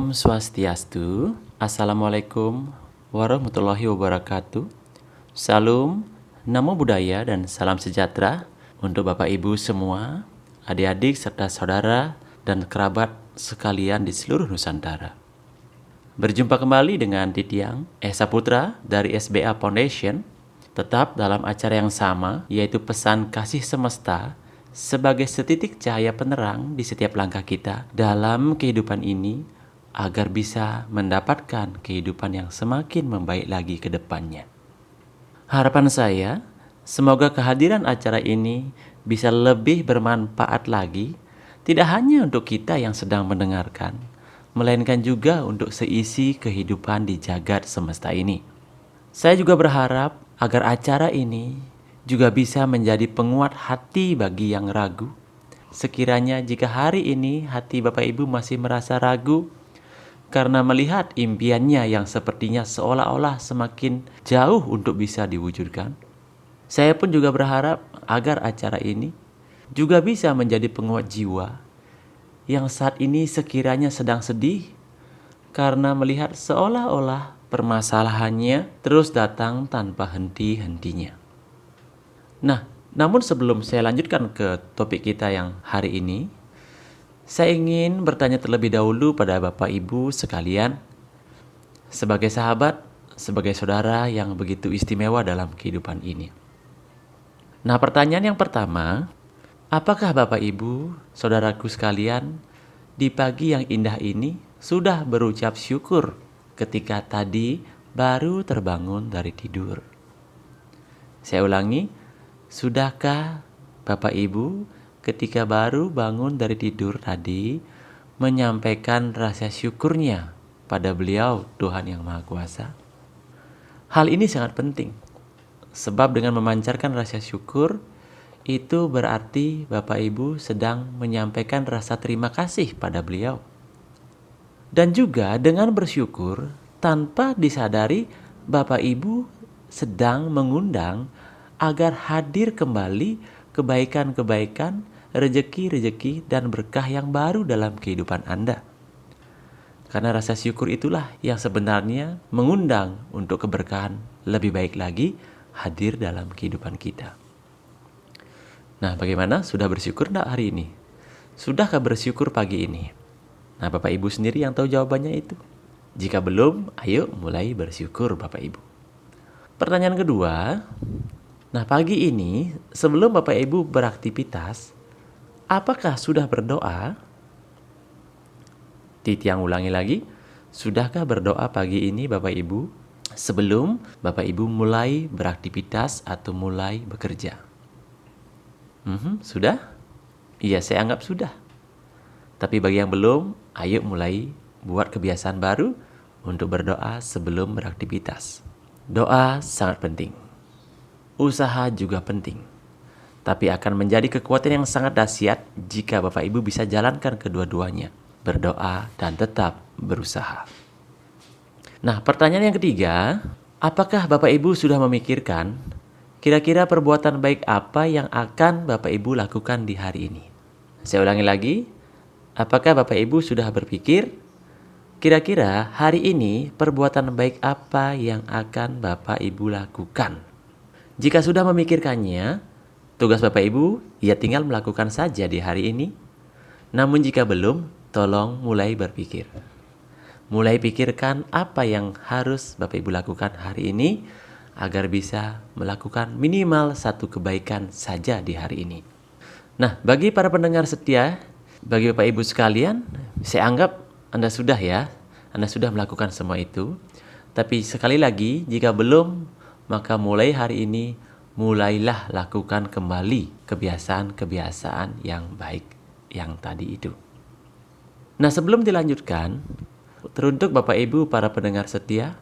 Om Swastiastu. Assalamualaikum warahmatullahi wabarakatuh. Salam, Namo Buddhaya, dan salam sejahtera untuk Bapak Ibu semua, adik-adik serta saudara dan kerabat sekalian di seluruh Nusantara. Berjumpa kembali dengan Dityang Esa Putra dari SBA Foundation, tetap dalam acara yang sama, yaitu pesan kasih semesta sebagai setitik cahaya penerang di setiap langkah kita dalam kehidupan ini, agar bisa mendapatkan kehidupan yang semakin membaik lagi ke depannya. Harapan saya, semoga kehadiran acara ini bisa lebih bermanfaat lagi, tidak hanya untuk kita yang sedang mendengarkan, melainkan juga untuk seisi kehidupan di jagat semesta ini. Saya juga berharap agar acara ini juga bisa menjadi penguat hati bagi yang ragu. Sekiranya jika hari ini hati Bapak Ibu masih merasa ragu, karena melihat impiannya yang sepertinya seolah-olah semakin jauh untuk bisa diwujudkan, saya pun juga berharap agar acara ini juga bisa menjadi penguat jiwa yang saat ini sekiranya sedang sedih karena melihat seolah-olah permasalahannya terus datang tanpa henti-hentinya. Nah, namun sebelum saya lanjutkan ke topik kita yang hari ini, saya ingin bertanya terlebih dahulu pada Bapak Ibu sekalian, sebagai sahabat, sebagai saudara yang begitu istimewa dalam kehidupan ini. Nah, pertanyaan yang pertama, apakah Bapak Ibu, saudaraku sekalian, di pagi yang indah ini sudah berucap syukur ketika tadi baru terbangun dari tidur? Saya ulangi, sudahkah Bapak Ibu ketika baru bangun dari tidur tadi menyampaikan rasa syukurnya pada Beliau, Tuhan Yang Maha Kuasa? Hal ini sangat penting, sebab dengan memancarkan rasa syukur, itu berarti Bapak Ibu sedang menyampaikan rasa terima kasih pada Beliau. Dan juga dengan bersyukur, tanpa disadari Bapak Ibu sedang mengundang agar hadir kembali kebaikan-kebaikan, rejeki-rejeki, dan berkah yang baru dalam kehidupan Anda. Karena rasa syukur itulah yang sebenarnya mengundang untuk keberkahan lebih baik lagi hadir dalam kehidupan kita. Nah, bagaimana? Sudah bersyukur enggak hari ini? Sudahkah bersyukur pagi ini? Nah, Bapak Ibu sendiri yang tahu jawabannya itu. Jika belum, ayo mulai bersyukur Bapak Ibu. Pertanyaan kedua, nah pagi ini sebelum Bapak Ibu beraktivitas, apakah sudah berdoa? Dityang ulangi lagi, sudahkah berdoa pagi ini Bapak Ibu sebelum Bapak Ibu mulai beraktivitas atau mulai bekerja? Sudah? Iya, saya anggap sudah. Tapi bagi yang belum, ayo mulai buat kebiasaan baru untuk berdoa sebelum beraktivitas. Doa sangat penting. Usaha juga penting. Tapi akan menjadi kekuatan yang sangat dahsyat jika Bapak Ibu bisa jalankan kedua-duanya, berdoa dan tetap berusaha. Nah, pertanyaan yang ketiga, apakah Bapak Ibu sudah memikirkan kira-kira perbuatan baik apa yang akan Bapak Ibu lakukan di hari ini? Saya ulangi lagi, apakah Bapak Ibu sudah berpikir kira-kira hari ini perbuatan baik apa yang akan Bapak Ibu lakukan? Jika sudah memikirkannya, tugas Bapak Ibu, ya tinggal melakukan saja di hari ini. Namun jika belum, tolong mulai berpikir. Mulai pikirkan apa yang harus Bapak Ibu lakukan hari ini agar bisa melakukan minimal satu kebaikan saja di hari ini. Nah, bagi para pendengar setia, bagi Bapak Ibu sekalian, saya anggap Anda sudah Anda sudah melakukan semua itu. Tapi sekali lagi, jika belum, maka mulai hari ini, mulailah lakukan kembali kebiasaan-kebiasaan yang baik yang tadi itu. Nah, sebelum dilanjutkan, teruntuk Bapak Ibu para pendengar setia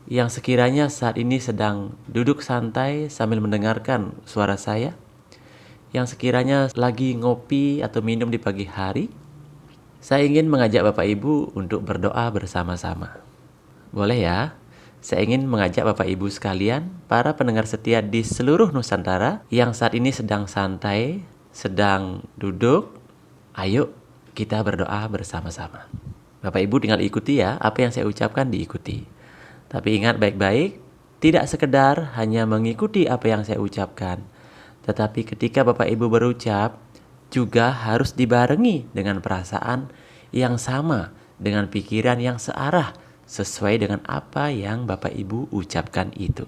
yang sekiranya saat ini sedang duduk santai sambil mendengarkan suara saya, yang sekiranya lagi ngopi atau minum di pagi hari, saya ingin mengajak Bapak Ibu untuk berdoa bersama-sama. Boleh ya? Saya ingin mengajak Bapak Ibu sekalian, para pendengar setia di seluruh Nusantara yang saat ini sedang santai, sedang duduk, ayo kita berdoa bersama-sama. Bapak Ibu tinggal ikuti ya, apa yang saya ucapkan diikuti. Tapi ingat baik-baik, tidak sekedar hanya mengikuti apa yang saya ucapkan. Tetapi ketika Bapak Ibu berucap, juga harus dibarengi dengan perasaan yang sama, dengan pikiran yang searah, sesuai dengan apa yang Bapak Ibu ucapkan itu.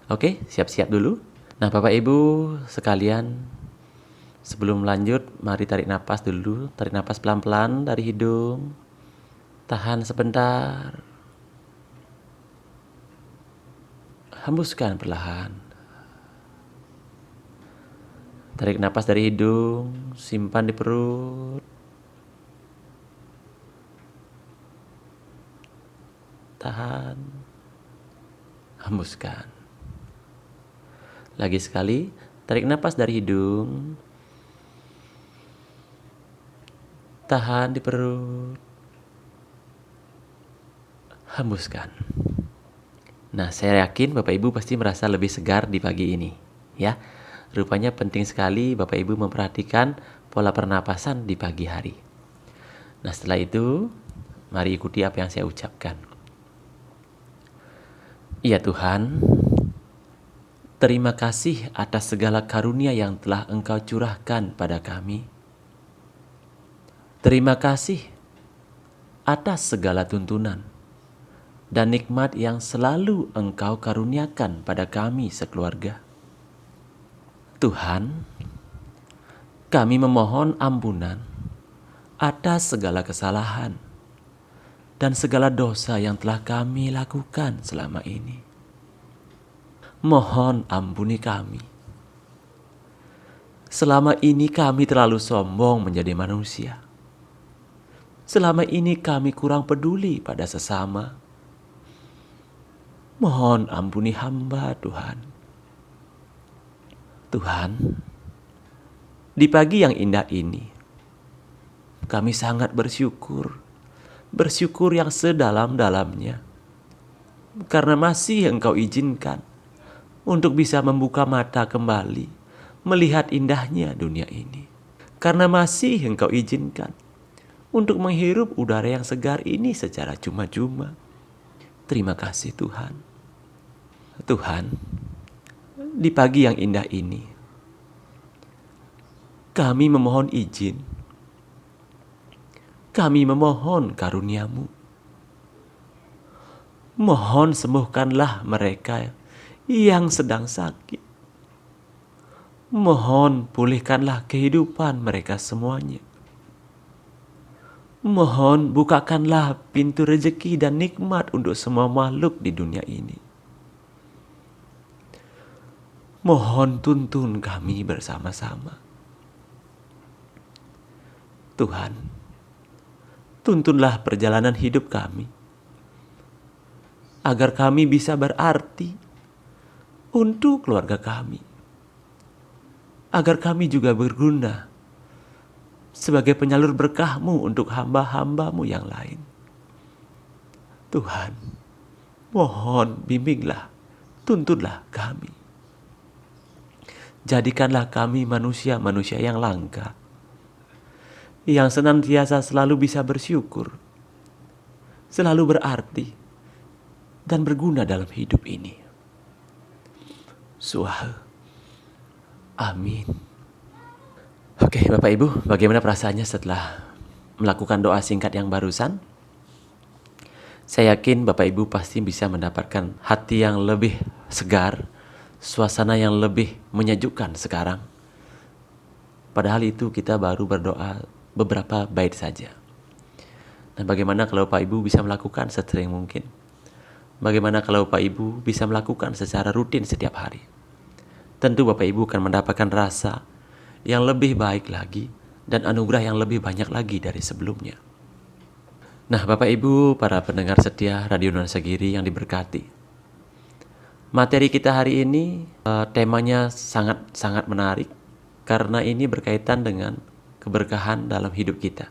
Oke, siap-siap dulu. Nah, Bapak Ibu sekalian, sebelum lanjut, mari tarik napas dulu. Tarik napas pelan-pelan dari hidung. Tahan sebentar. Hembuskan perlahan. Tarik napas dari hidung, simpan di perut. Tahan. Hembuskan. Lagi sekali, tarik napas dari hidung. Tahan di perut. Hembuskan. Nah, saya yakin Bapak Ibu pasti merasa lebih segar di pagi ini, ya. Rupanya penting sekali Bapak Ibu memperhatikan pola pernapasan di pagi hari. Nah, setelah itu, mari ikuti apa yang saya ucapkan. Ya Tuhan, terima kasih atas segala karunia yang telah Engkau curahkan pada kami. Terima kasih atas segala tuntunan dan nikmat yang selalu Engkau karuniakan pada kami sekeluarga. Tuhan, kami memohon ampunan atas segala kesalahan dan segala dosa yang telah kami lakukan selama ini. Mohon ampuni kami. Selama ini kami terlalu sombong menjadi manusia. Selama ini kami kurang peduli pada sesama. Mohon ampuni hamba, Tuhan. Tuhan, di pagi yang indah ini, kami sangat bersyukur yang sedalam-dalamnya, karena masih Engkau izinkan untuk bisa membuka mata kembali, melihat indahnya dunia ini. Karena masih Engkau izinkan untuk menghirup udara yang segar ini secara cuma-cuma. Terima kasih Tuhan. Tuhan, di pagi yang indah ini, kami memohon izin. Kami memohon karunia-Mu. Mohon sembuhkanlah mereka yang sedang sakit. Mohon pulihkanlah kehidupan mereka semuanya. Mohon bukakanlah pintu rezeki dan nikmat untuk semua makhluk di dunia ini. Mohon tuntun kami bersama-sama. Tuhan, tuntunlah perjalanan hidup kami, agar kami bisa berarti untuk keluarga kami, agar kami juga berguna sebagai penyalur berkah-Mu untuk hamba-hamba-Mu yang lain. Tuhan, mohon bimbinglah, tuntunlah kami. Jadikanlah kami manusia-manusia yang langka, yang senantiasa selalu bisa bersyukur, selalu berarti, dan berguna dalam hidup ini. Suah. Amin. Oke, Bapak Ibu, bagaimana perasaannya setelah melakukan doa singkat yang barusan? Saya yakin Bapak Ibu pasti bisa mendapatkan hati yang lebih segar, suasana yang lebih menyejukkan sekarang. Padahal itu kita baru berdoa beberapa bait saja. Nah, bagaimana kalau Bapak Ibu bisa melakukan sesering mungkin? Bagaimana kalau Bapak Ibu bisa melakukan secara rutin setiap hari? Tentu Bapak Ibu akan mendapatkan rasa yang lebih baik lagi dan anugerah yang lebih banyak lagi dari sebelumnya. Nah, Bapak Ibu, para pendengar setia Radio Nuansa Giri yang diberkati, materi kita hari ini temanya sangat menarik karena ini berkaitan dengan keberkahan dalam hidup kita.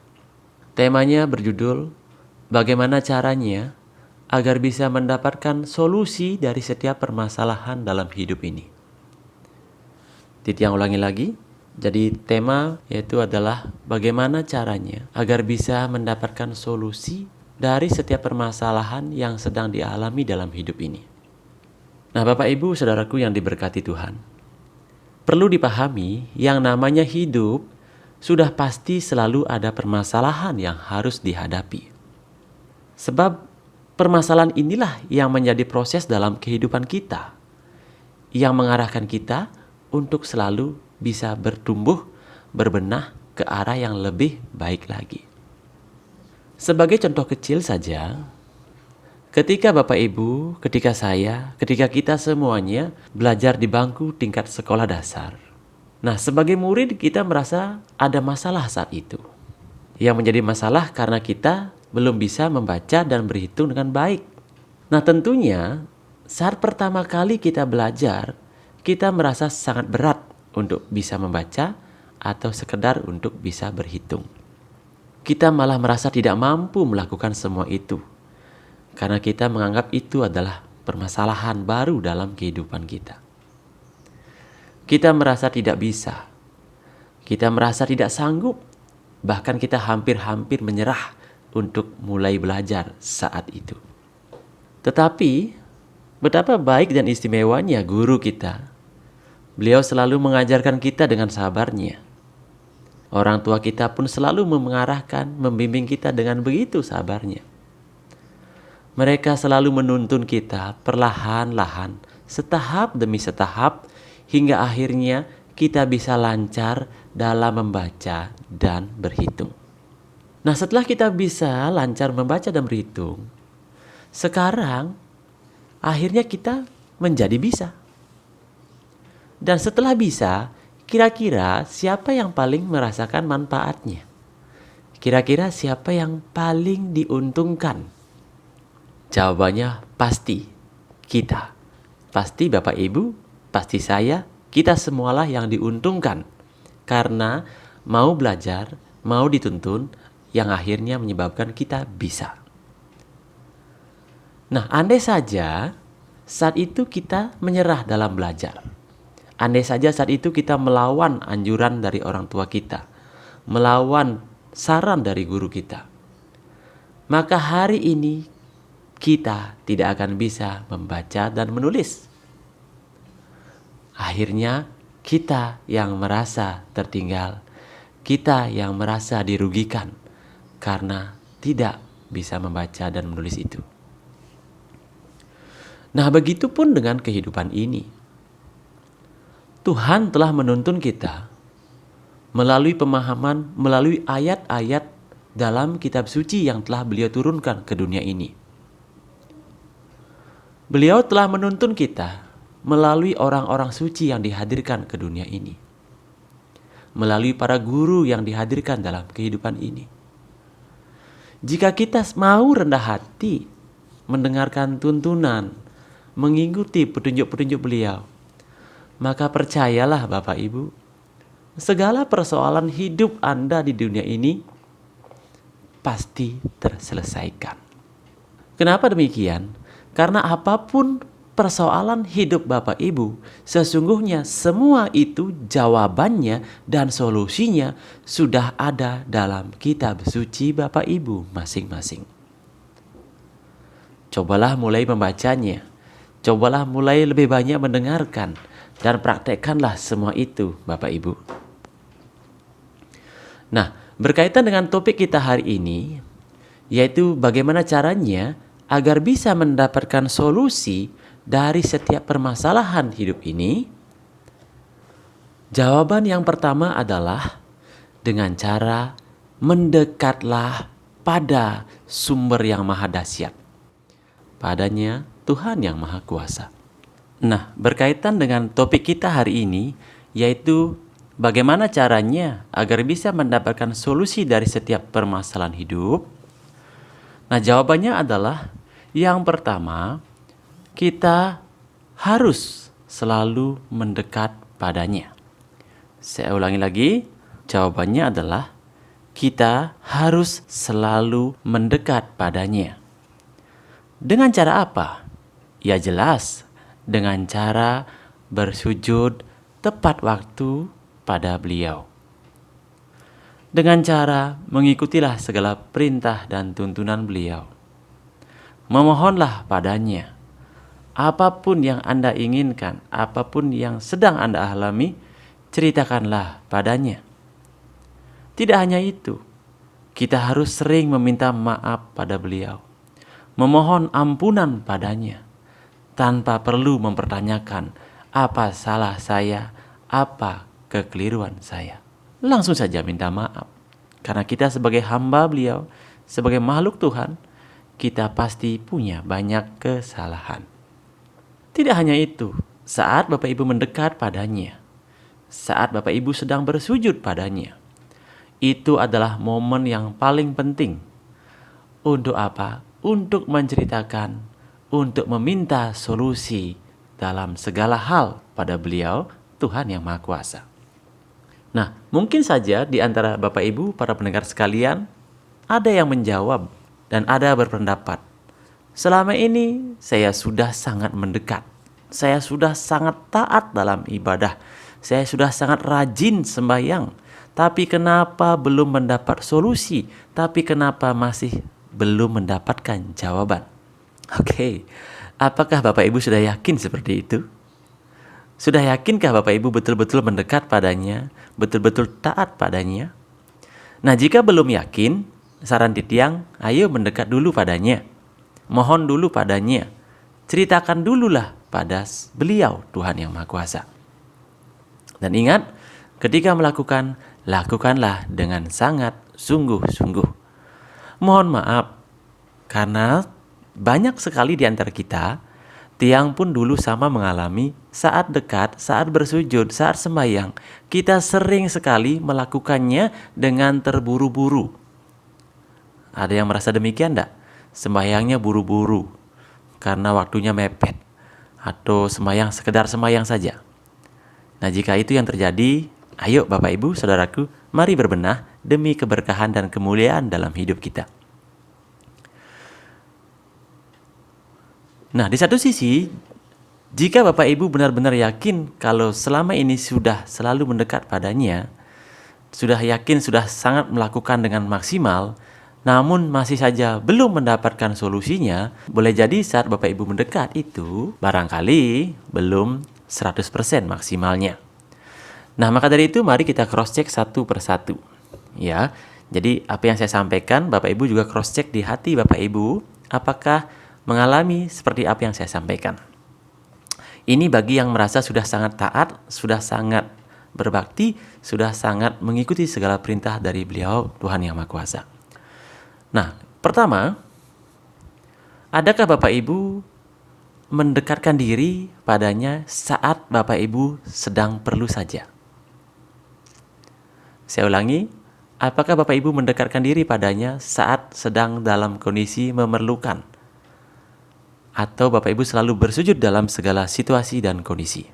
Temanya berjudul bagaimana caranya agar bisa mendapatkan solusi dari setiap permasalahan dalam hidup ini. Titiang ulangi lagi, Jadi tema yaitu adalah bagaimana caranya agar bisa mendapatkan solusi dari setiap permasalahan yang sedang dialami dalam hidup ini. Nah, Bapak Ibu Saudaraku yang diberkati Tuhan, perlu dipahami yang namanya hidup sudah pasti selalu ada permasalahan yang harus dihadapi. Sebab permasalahan inilah yang menjadi proses dalam kehidupan kita, yang mengarahkan kita untuk selalu bisa bertumbuh, berbenah ke arah yang lebih baik lagi. Sebagai contoh kecil saja, ketika Bapak Ibu, ketika saya, ketika kita semuanya belajar di bangku tingkat sekolah dasar. Nah, sebagai murid kita merasa ada masalah saat itu. Yang menjadi masalah karena kita belum bisa membaca dan berhitung dengan baik. Nah, tentunya saat pertama kali kita belajar, kita merasa sangat berat untuk bisa membaca atau sekedar untuk bisa berhitung. Kita malah merasa tidak mampu melakukan semua itu karena kita menganggap itu adalah permasalahan baru dalam kehidupan kita. Kita merasa tidak bisa, kita merasa tidak sanggup, bahkan kita hampir-hampir menyerah untuk mulai belajar saat itu. Tetapi betapa baik dan istimewanya guru kita. Beliau selalu mengajarkan kita dengan sabarnya. Orang tua kita pun selalu mengarahkan, membimbing kita dengan begitu sabarnya. Mereka selalu menuntun kita perlahan-lahan, setahap demi setahap, hingga akhirnya kita bisa lancar dalam membaca dan berhitung. Nah, setelah kita bisa lancar membaca dan berhitung, sekarang akhirnya kita menjadi bisa. Dan setelah bisa, kira-kira siapa yang paling merasakan manfaatnya? Kira-kira siapa yang paling diuntungkan? Jawabannya pasti kita. Pasti Bapak Ibu, pasti saya, kita semualah yang diuntungkan. Karena mau belajar, mau dituntun, yang akhirnya menyebabkan kita bisa. Nah, andai saja saat itu kita menyerah dalam belajar. Andai saja saat itu kita melawan anjuran dari orang tua kita, melawan saran dari guru kita, maka hari ini kita tidak akan bisa membaca dan menulis. Akhirnya kita yang merasa tertinggal, kita yang merasa dirugikan karena tidak bisa membaca dan menulis itu. Nah, begitupun dengan kehidupan ini. Tuhan telah menuntun kita melalui pemahaman, melalui ayat-ayat dalam kitab suci yang telah beliau turunkan ke dunia ini. Beliau telah menuntun kita melalui orang-orang suci yang dihadirkan ke dunia ini. Melalui para guru yang dihadirkan dalam kehidupan ini. Jika kita mau rendah hati, mendengarkan tuntunan, mengikuti petunjuk-petunjuk beliau, maka percayalah Bapak Ibu, segala persoalan hidup Anda di dunia ini pasti terselesaikan. Kenapa demikian? Karena apapun persoalan hidup Bapak Ibu, sesungguhnya semua itu jawabannya dan solusinya sudah ada dalam kitab suci Bapak Ibu masing-masing. Cobalah mulai membacanya, cobalah mulai lebih banyak mendengarkan, dan praktekkanlah semua itu Bapak Ibu. Nah, berkaitan dengan topik kita hari ini, yaitu bagaimana caranya agar bisa mendapatkan solusi dari setiap permasalahan hidup ini. Jawaban yang pertama adalah dengan cara mendekatlah pada sumber yang maha dahsyat. Padanya Tuhan yang maha kuasa. Nah, berkaitan dengan topik kita hari ini, yaitu bagaimana caranya agar bisa mendapatkan solusi dari setiap permasalahan hidup. Nah, jawabannya adalah yang pertama, kita harus selalu mendekat padanya. Saya ulangi lagi, jawabannya adalah kita harus selalu mendekat padanya. Dengan cara apa? Ya jelas, dengan cara bersujud tepat waktu pada beliau. Dengan cara mengikutilah segala perintah dan tuntunan beliau. Memohonlah padanya. Apapun yang Anda inginkan, apapun yang sedang Anda alami, ceritakanlah padanya. Tidak hanya itu, kita harus sering meminta maaf pada beliau. Memohon ampunan padanya, tanpa perlu mempertanyakan apa salah saya, apa kekeliruan saya. Langsung saja minta maaf. Karena kita sebagai hamba beliau, sebagai makhluk Tuhan, kita pasti punya banyak kesalahan. Tidak hanya itu, saat Bapak Ibu mendekat padanya, saat Bapak Ibu sedang bersujud padanya, itu adalah momen yang paling penting. Untuk apa? Untuk menceritakan, untuk meminta solusi dalam segala hal pada beliau, Tuhan yang Maha Kuasa. Nah, mungkin saja di antara Bapak Ibu, para pendengar sekalian, ada yang menjawab dan ada berpendapat, selama ini saya sudah sangat mendekat. Saya sudah sangat taat dalam ibadah. Saya sudah sangat rajin sembahyang. Tapi kenapa belum mendapat solusi? Tapi kenapa masih belum mendapatkan jawaban? Oke, apakah Bapak Ibu sudah yakin seperti itu? Sudah yakinkah Bapak Ibu betul-betul mendekat padanya? Betul-betul taat padanya? Nah, jika belum yakin, saran Titiang, ayo mendekat dulu padanya. Mohon dulu padanya. Ceritakan dululah pada beliau, Tuhan yang Maha Kuasa. Dan ingat, ketika melakukan, lakukanlah dengan sangat sungguh-sungguh. Mohon maaf, karena banyak sekali di antara kita, Tiang pun dulu sama mengalami saat dekat, saat bersujud, saat sembahyang. Kita sering sekali melakukannya dengan terburu-buru. Ada yang merasa demikian enggak? Sembahyangnya buru-buru karena waktunya mepet, atau sembahyang sekedar sembahyang saja. Nah, jika itu yang terjadi, ayo Bapak Ibu Saudaraku, mari berbenah demi keberkahan dan kemuliaan dalam hidup kita. Nah, di satu sisi, jika Bapak Ibu benar-benar yakin kalau selama ini sudah selalu mendekat padanya, sudah yakin sudah sangat melakukan dengan maksimal, namun masih saja belum mendapatkan solusinya, boleh jadi saat Bapak Ibu mendekat itu barangkali belum 100% maksimalnya. Nah, maka dari itu mari kita cross check satu persatu. Ya. Jadi apa yang saya sampaikan, Bapak Ibu juga cross check di hati Bapak Ibu, apakah mengalami seperti apa yang saya sampaikan. Ini bagi yang merasa sudah sangat taat, sudah sangat berbakti, sudah sangat mengikuti segala perintah dari beliau, Tuhan yang Maha Kuasa. Nah, pertama, adakah Bapak Ibu mendekatkan diri padanya saat Bapak Ibu sedang perlu saja? Saya ulangi, apakah Bapak Ibu mendekatkan diri padanya saat sedang dalam kondisi memerlukan? Atau Bapak Ibu selalu bersujud dalam segala situasi dan kondisi?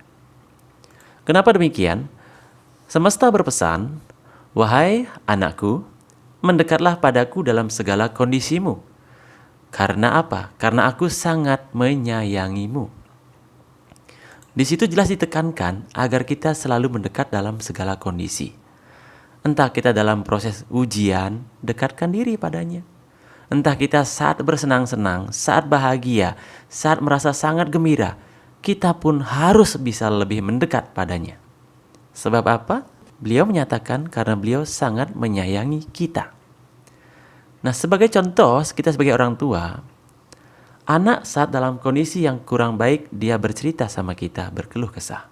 Kenapa demikian? Semesta berpesan, wahai anakku, mendekatlah padaku dalam segala kondisimu. Karena apa? Karena aku sangat menyayangimu. Di situ jelas ditekankan agar kita selalu mendekat dalam segala kondisi. Entah kita dalam proses ujian, dekatkan diri padanya. Entah kita saat bersenang-senang, saat bahagia, saat merasa sangat gembira, kita pun harus bisa lebih mendekat padanya. Sebab apa? Beliau menyatakan karena beliau sangat menyayangi kita. Nah, sebagai contoh, kita sebagai orang tua, anak saat dalam kondisi yang kurang baik, dia bercerita sama kita, berkeluh kesah.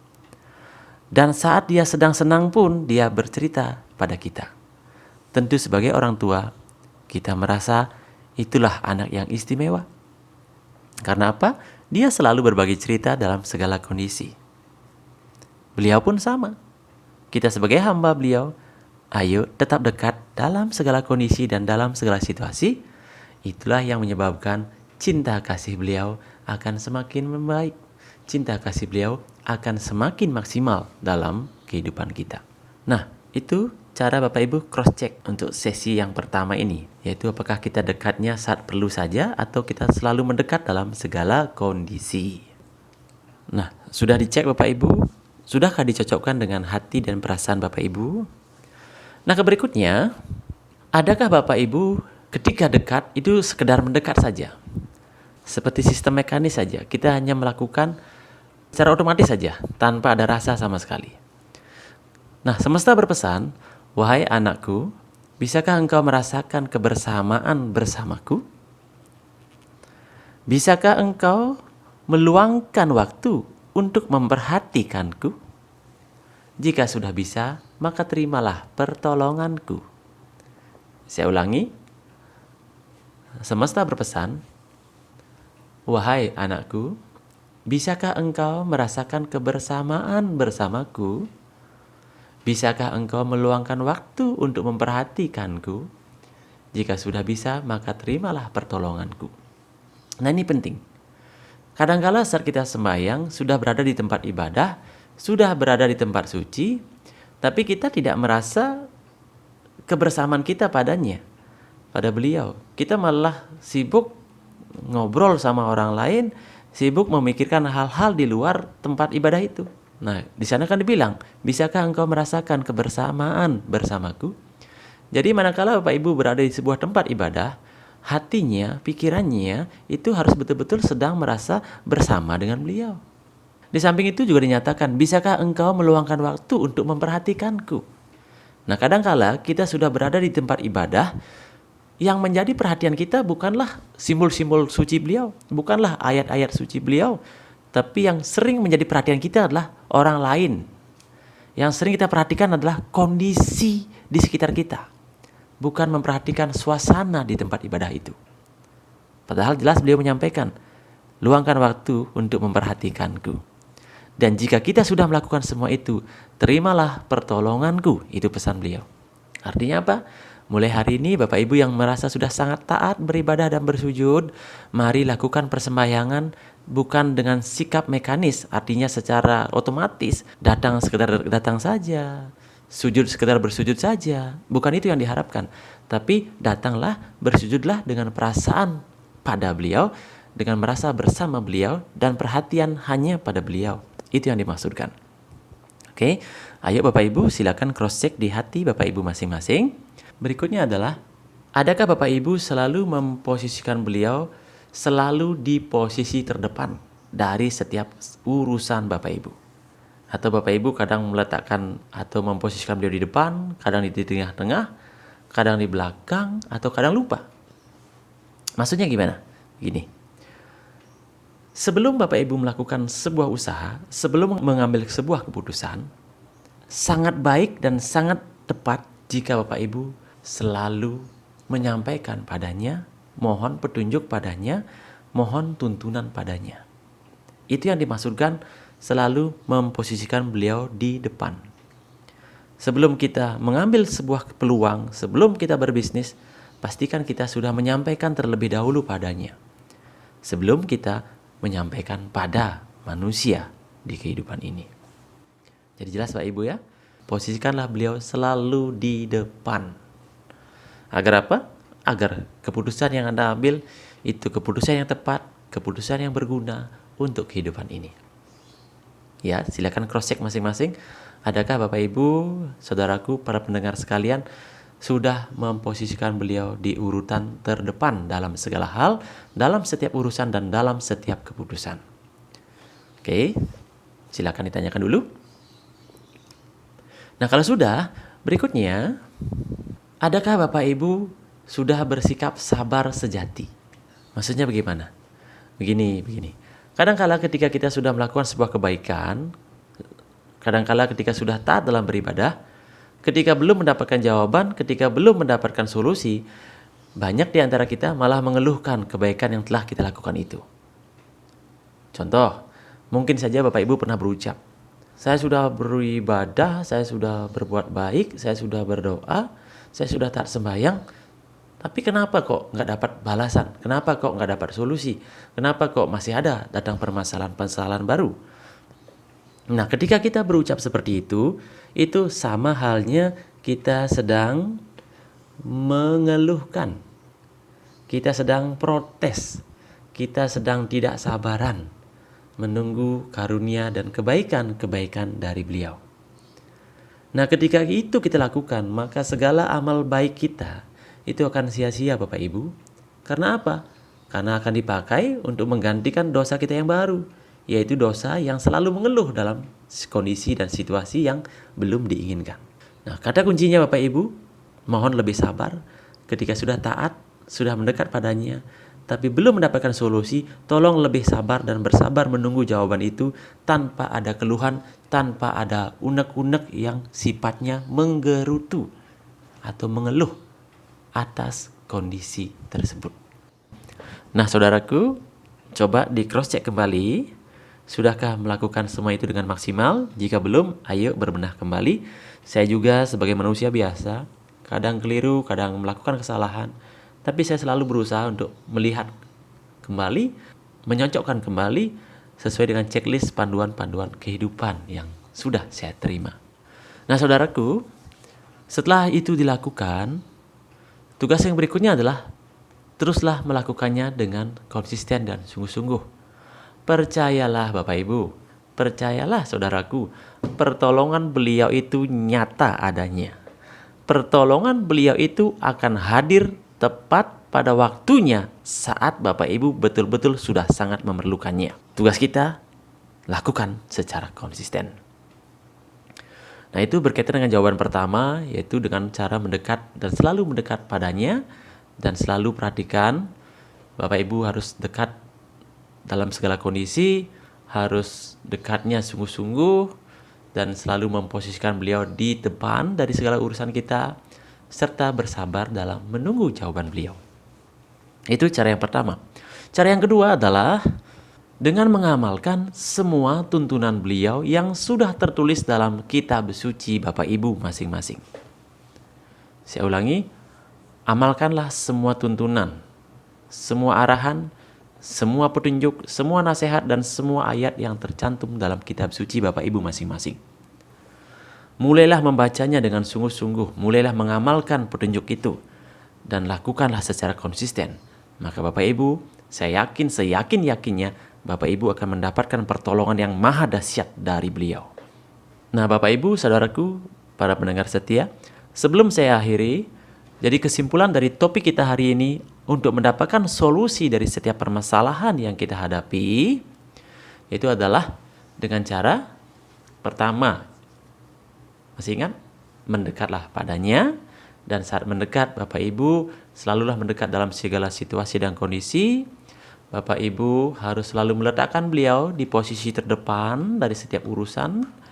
Dan saat dia sedang senang pun, dia bercerita pada kita. Tentu sebagai orang tua, kita merasa itulah anak yang istimewa. Karena apa? Dia selalu berbagi cerita dalam segala kondisi. Beliau pun sama. Kita sebagai hamba beliau, ayo tetap dekat dalam segala kondisi dan dalam segala situasi. Itulah yang menyebabkan cinta kasih beliau akan semakin membaik. Cinta kasih beliau akan semakin maksimal dalam kehidupan kita. Nah, itu cara Bapak Ibu cross check untuk sesi yang pertama ini, yaitu apakah kita dekatnya saat perlu saja atau kita selalu mendekat dalam segala kondisi. Nah, sudah dicek Bapak Ibu, Sudahkah dicocokkan dengan hati dan perasaan Bapak Ibu? Nah, berikutnya, adakah Bapak Ibu ketika dekat itu sekedar mendekat saja? Seperti sistem mekanis saja, kita hanya melakukan secara otomatis saja, tanpa ada rasa sama sekali. Nah, semesta berpesan, "Wahai anakku, bisakah engkau merasakan kebersamaan bersamaku? Bisakah engkau meluangkan waktu untuk memperhatikanku? Jika sudah bisa, maka terimalah pertolonganku." Saya ulangi, semesta berpesan, "Wahai anakku, bisakah engkau merasakan kebersamaan bersamaku? Bisakah engkau meluangkan waktu untuk memperhatikanku? Jika sudah bisa, maka terimalah pertolonganku." Nah, ini penting. Kadangkala saat kita sembahyang, sudah berada di tempat ibadah, sudah berada di tempat suci, tapi kita tidak merasa kebersamaan kita padanya, pada beliau. Kita malah sibuk ngobrol sama orang lain, sibuk memikirkan hal-hal di luar tempat ibadah itu. Nah, di sana kan dibilang, "Bisakah engkau merasakan kebersamaan bersamaku?" Jadi manakala Bapak Ibu berada di sebuah tempat ibadah, hatinya, pikirannya itu harus betul-betul sedang merasa bersama dengan beliau. Di samping itu juga dinyatakan, "Bisakah engkau meluangkan waktu untuk memperhatikanku?" Nah, kadangkala kita sudah berada di tempat ibadah, yang menjadi perhatian kita bukanlah simbol-simbol suci beliau, bukanlah ayat-ayat suci beliau, tapi yang sering menjadi perhatian kita adalah orang lain. Yang sering kita perhatikan adalah kondisi di sekitar kita, bukan memperhatikan suasana di tempat ibadah itu. Padahal jelas beliau menyampaikan, "Luangkan waktu untuk memperhatikanku. Dan jika kita sudah melakukan semua itu, terimalah pertolonganku." Itu pesan beliau. Artinya apa? Mulai hari ini Bapak Ibu yang merasa sudah sangat taat beribadah dan bersujud, mari lakukan persembahyangan bukan dengan sikap mekanis, artinya secara otomatis, datang sekedar datang saja, sujud sekedar bersujud saja. Bukan itu yang diharapkan. Tapi datanglah, bersujudlah dengan perasaan pada beliau, dengan merasa bersama beliau, dan perhatian hanya pada beliau. Itu yang dimaksudkan. Oke, ayo Bapak Ibu silakan cross check di hati Bapak Ibu masing-masing. Berikutnya adalah, adakah Bapak Ibu selalu memposisikan beliau selalu di posisi terdepan dari setiap urusan Bapak Ibu? Atau Bapak Ibu kadang meletakkan atau memposisikan beliau di depan, kadang di tengah-tengah, kadang di belakang, atau kadang lupa? Maksudnya gimana? Gini, sebelum Bapak Ibu melakukan sebuah usaha, sebelum mengambil sebuah keputusan, sangat baik dan sangat tepat jika Bapak Ibu selalu menyampaikan padanya, mohon petunjuk padanya, mohon tuntunan padanya. Itu yang dimaksudkan selalu memposisikan beliau di depan. Sebelum kita mengambil sebuah peluang, sebelum kita berbisnis, pastikan kita sudah menyampaikan terlebih dahulu padanya. Sebelum kita menyampaikan pada manusia di kehidupan ini. Jadi jelas Pak Ibu ya, posisikanlah beliau selalu di depan. Agar apa? Agar keputusan yang Anda ambil itu keputusan yang tepat, keputusan yang berguna untuk kehidupan ini. Ya, silakan cross check masing-masing. Adakah Bapak Ibu, saudaraku, para pendengar sekalian sudah memposisikan beliau di urutan terdepan dalam segala hal, dalam setiap urusan dan dalam setiap keputusan? Oke, silakan ditanyakan dulu. Nah, kalau sudah, berikutnya, adakah Bapak Ibu sudah bersikap sabar sejati? Maksudnya bagaimana? Begini. Kadangkala ketika kita sudah melakukan sebuah kebaikan, kadangkala ketika sudah taat dalam beribadah, ketika belum mendapatkan jawaban, ketika belum mendapatkan solusi, banyak di antara kita malah mengeluhkan kebaikan yang telah kita lakukan itu. Contoh, mungkin saja Bapak Ibu pernah berucap, "Saya sudah beribadah, saya sudah berbuat baik, saya sudah berdoa, saya sudah taat sembahyang, tapi kenapa kok nggak dapat balasan? Kenapa kok nggak dapat solusi? Kenapa kok masih ada datang permasalahan-permasalahan baru?" Nah, ketika kita berucap seperti itu sama halnya kita sedang mengeluhkan, kita sedang protes, kita sedang tidak sabaran. menunggu karunia dan kebaikan-kebaikan dari beliau. Nah, ketika itu kita lakukan, maka segala amal baik kita itu akan sia-sia Bapak Ibu. Karena apa? Karena akan dipakai untuk menggantikan dosa kita yang baru, yaitu dosa yang selalu mengeluh dalam kondisi dan situasi yang belum diinginkan. Nah, kata kuncinya Bapak Ibu, mohon lebih sabar ketika sudah taat, sudah mendekat padanya, tapi belum mendapatkan solusi, tolong lebih sabar dan bersabar menunggu jawaban itu tanpa ada keluhan, tanpa ada unek-unek yang sifatnya menggerutu atau mengeluh atas kondisi tersebut. Nah, saudaraku, coba di cross check kembali. Sudahkah melakukan semua itu dengan maksimal? Jika belum, ayo berbenah kembali. Saya juga sebagai manusia biasa, kadang keliru, kadang melakukan kesalahan. Tapi saya selalu berusaha untuk melihat kembali, menyocokkan kembali sesuai dengan checklist panduan-panduan kehidupan yang sudah saya terima. Nah, saudaraku, setelah itu dilakukan, tugas yang berikutnya adalah teruslah melakukannya dengan konsisten dan sungguh-sungguh. Percayalah Bapak Ibu, percayalah saudaraku, pertolongan beliau itu nyata adanya. Pertolongan beliau itu akan hadir tepat pada waktunya saat Bapak Ibu betul-betul sudah sangat memerlukannya. Tugas kita, lakukan secara konsisten. Nah, itu berkaitan dengan jawaban pertama, yaitu dengan cara mendekat dan selalu mendekat padanya, dan selalu perhatikan Bapak Ibu harus dekat dalam segala kondisi, harus dekatnya sungguh-sungguh, dan selalu memposisikan beliau di depan dari segala urusan kita, serta bersabar dalam menunggu jawaban beliau. Itu cara yang pertama. Cara yang kedua adalah dengan mengamalkan semua tuntunan beliau yang sudah tertulis dalam kitab suci Bapak Ibu masing-masing. Saya ulangi, amalkanlah semua tuntunan, semua arahan, semua petunjuk, semua nasihat, dan semua ayat yang tercantum dalam kitab suci Bapak Ibu masing-masing. Mulailah membacanya dengan sungguh-sungguh, mulailah mengamalkan petunjuk itu, dan lakukanlah secara konsisten. Maka Bapak Ibu, saya yakin, seyakin-yakinnya, Bapak Ibu akan mendapatkan pertolongan yang maha dahsyat dari beliau. Nah, Bapak Ibu, saudaraku, para pendengar setia, sebelum saya akhiri, jadi kesimpulan dari topik kita hari ini, untuk mendapatkan solusi dari setiap permasalahan yang kita hadapi, itu adalah dengan cara pertama, masih ingat? Mendekatlah padanya, dan saat mendekat Bapak Ibu selalulah mendekat dalam segala situasi dan kondisi. Bapak Ibu harus selalu meletakkan beliau di posisi terdepan dari setiap urusan.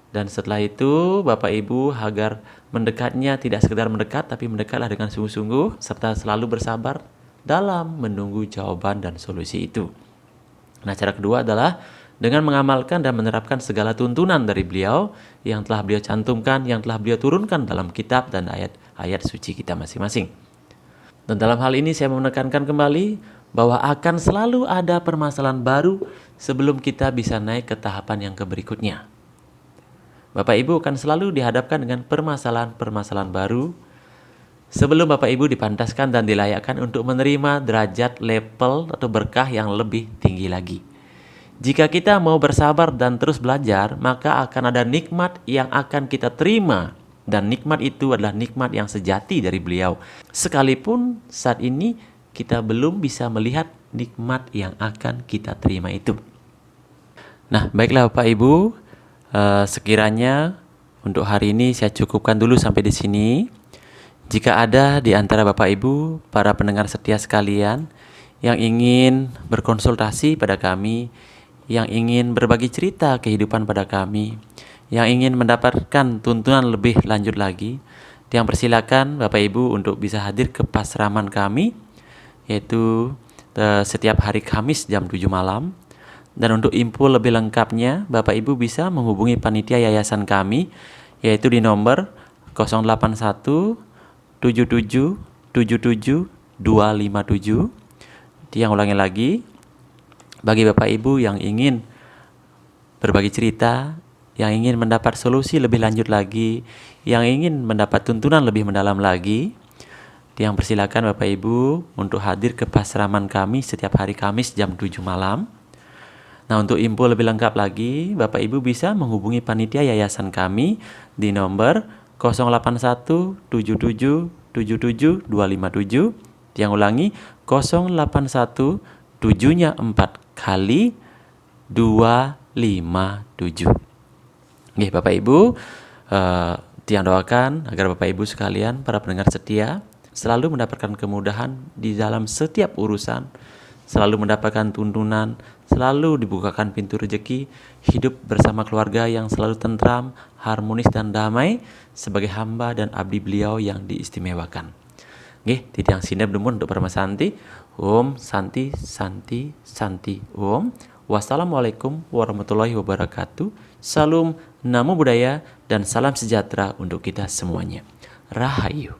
Dan setelah itu Bapak Ibu agar mendekatnya tidak sekedar mendekat, tapi mendekatlah dengan sungguh-sungguh, serta selalu bersabar dalam menunggu jawaban dan solusi itu. Nah, cara kedua adalah dengan mengamalkan dan menerapkan segala tuntunan dari beliau yang telah beliau cantumkan, yang telah beliau turunkan dalam kitab dan ayat-ayat suci kita masing-masing. Dan dalam hal ini saya menekankan kembali bahwa akan selalu ada permasalahan baru sebelum kita bisa naik ke tahapan yang berikutnya. Bapak Ibu akan selalu dihadapkan dengan permasalahan-permasalahan baru sebelum Bapak Ibu dipantaskan dan dilayakkan untuk menerima derajat level atau berkah yang lebih tinggi lagi. Jika kita mau bersabar dan terus belajar, maka akan ada nikmat yang akan kita terima. Dan nikmat itu adalah nikmat yang sejati dari beliau. Sekalipun saat ini kita belum bisa melihat nikmat yang akan kita terima itu. Nah, baiklah Bapak Ibu, sekiranya untuk hari ini saya cukupkan dulu sampai di sini. Jika ada di antara Bapak Ibu, para pendengar setia sekalian, yang ingin berkonsultasi pada kami, yang ingin berbagi cerita kehidupan pada kami, yang ingin mendapatkan tuntunan lebih lanjut lagi, yang persilakan Bapak Ibu untuk bisa hadir ke pasraman kami, yaitu setiap hari Kamis jam 7 malam. Dan untuk info lebih lengkapnya, Bapak Ibu bisa menghubungi panitia yayasan kami, yaitu di nomor 081 77 77 257. Yang ulangi lagi, bagi Bapak Ibu yang ingin berbagi cerita, yang ingin mendapat solusi lebih lanjut lagi, yang ingin mendapat tuntunan lebih mendalam lagi, yang persilakan Bapak Ibu untuk hadir ke pasraman kami setiap hari Kamis jam 7 malam. Nah, untuk info lebih lengkap lagi, Bapak Ibu bisa menghubungi panitia yayasan kami di nomor 08177772257. Yang ulangi 081 7-nya 4 kali 257. Nggih, Bapak Ibu, Tiang doakan agar Bapak Ibu sekalian, para pendengar setia, selalu mendapatkan kemudahan di dalam setiap urusan, selalu mendapatkan tuntunan, selalu dibukakan pintu rezeki, hidup bersama keluarga yang selalu tentram, harmonis dan damai sebagai hamba dan abdi beliau yang diistimewakan. Nggih, titiang sinep demun untuk Parma Santi. Om Santi Santi Santi Om. Wassalamualaikum warahmatullahi wabarakatuh. Salam, namo buddhaya, dan salam sejahtera untuk kita semuanya. Rahayu.